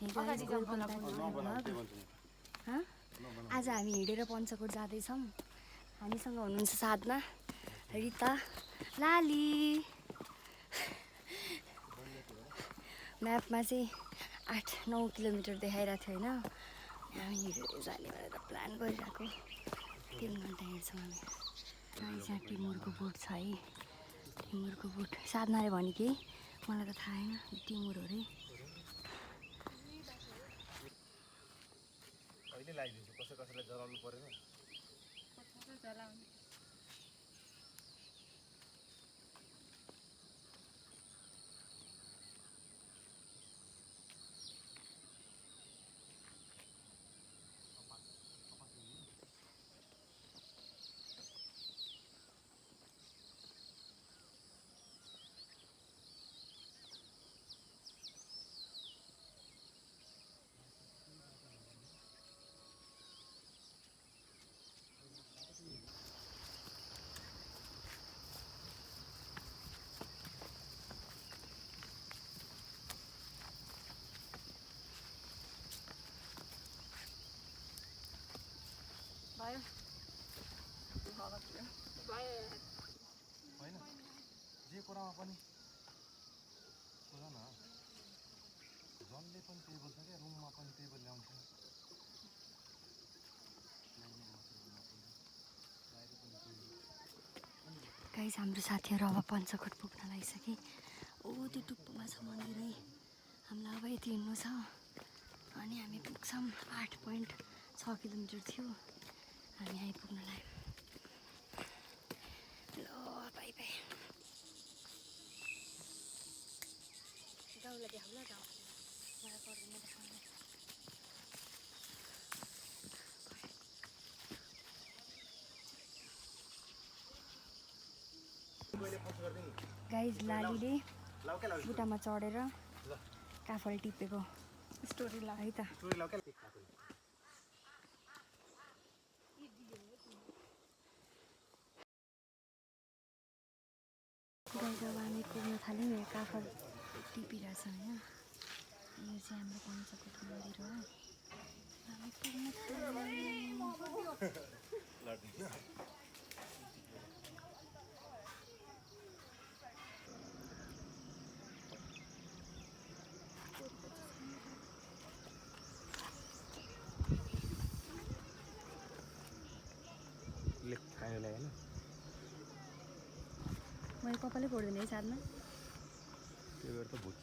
आज हामी हिँडेर पञ्चकोट जाँदैछौँ। हामीसँग हुनुहुन्छ साधना, रिता, लाली। म्यापमा चाहिँ 8-9 किलोमिटर देखाइरहेको थियो होइन। हामी हिँडेर जाने भनेर प्लान गरिरहेको। 3 घन्टा हिँड्छौँ हामी। यहाँ टिमुरको बोट छ है। टिमुरको बोट साधनाले भने कि मलाई त थाहा छैन टिमुर हो अरे। अहिले लगाइदिन्छु, कसैलाई जलाउनु परेन। होइन जे कुरामा पनि कुरा न, जसले पनि टेबल छ क्या, रुममा पनि टेबल ल्याउँछ। गाइस हाम्रो साथीहरू अब पञ्चकोट पुग्न लागिसके। ओ त्यो टुप्पोमा छ मन्दिरै। हामीलाई अब यति हिँड्नु छ अनि हामी पुग्छौँ। 8.6 किलोमिटर थियो, हामी आइपुग्न लाग्यो। ल बाई बाई। गाउँलाई देखाउँ ल, गाउँ मलाई पर्दैन देखाउनु। गाइस लालीले बुट्टामा चढेर काफल टिपेको स्टोरी ल है त। गाइस अब हामी पुग्न थाल्यौँ। यहाँ काफल टिपिरहेछ होइन। यो चाहिँ हाम्रो पञ्चकोट मन्दिर हो। हामी पुग्न थाल्यौँ। मैले कपालै फोड्दैन है साथमा। त्यो गरेर त भुट्छ।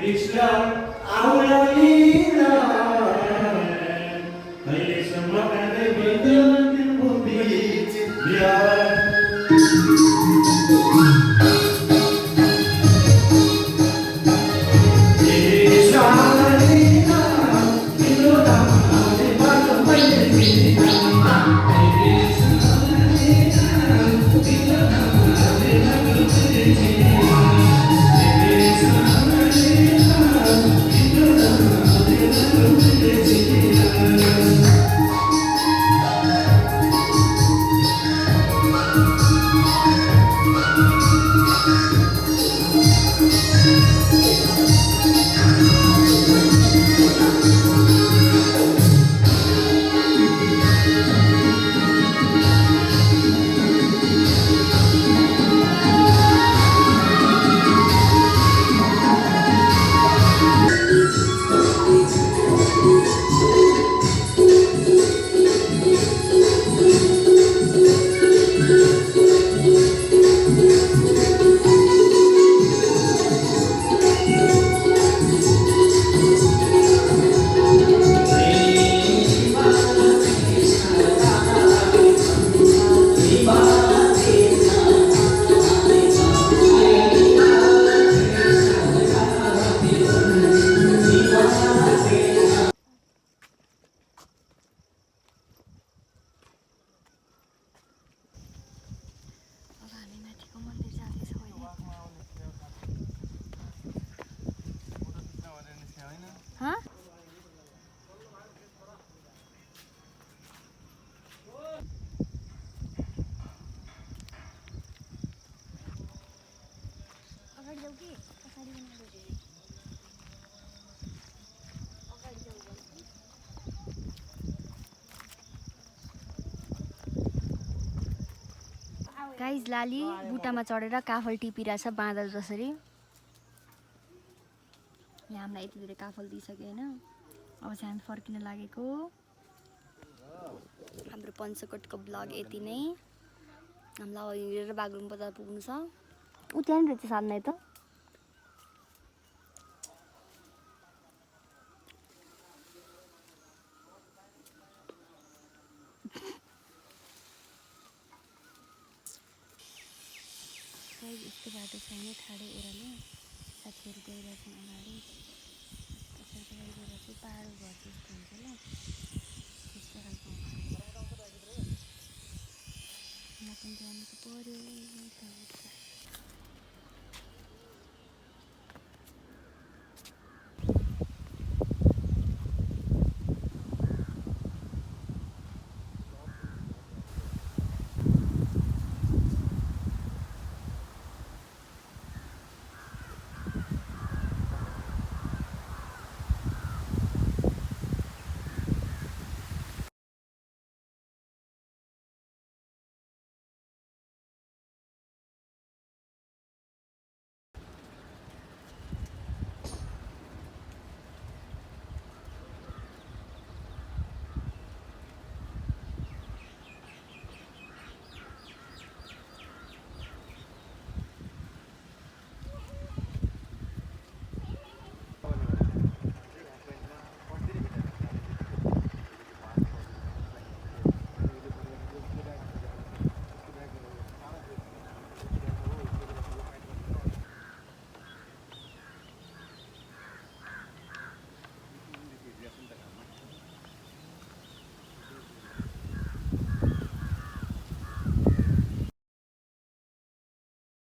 Krishna, Aulina. अब हामी माथिको मन्दिर जाँदैछौँ त्यो अहिले। वाकमा आउने थियो फोटो खिच्न भनेर निस्क्यो होइन हाँ? अगाडि जाऊ कि पछाडि बनाएको अगाडि जाऊ भन्छु। गाइज लाली बुट्टामा चढेर काफल टिपिरहेछ बाँदर जसरी। यहाँ हामीलाई यति धेरै काफल दिइसक्यो होइन। अब चाहिँ हामी फर्किन लागेको। हाम्रो पञ्चकोटको ब्लग यति नै। हामीलाई अब हिँडेर बागलुङ बजार पुग्नु छ। ऊ त्यहाँनिर रहेछ साधना त। यस्तो बाटो छैन ठाडो ओह्रालो। साथीहरू गइरहेछन् अगाडि।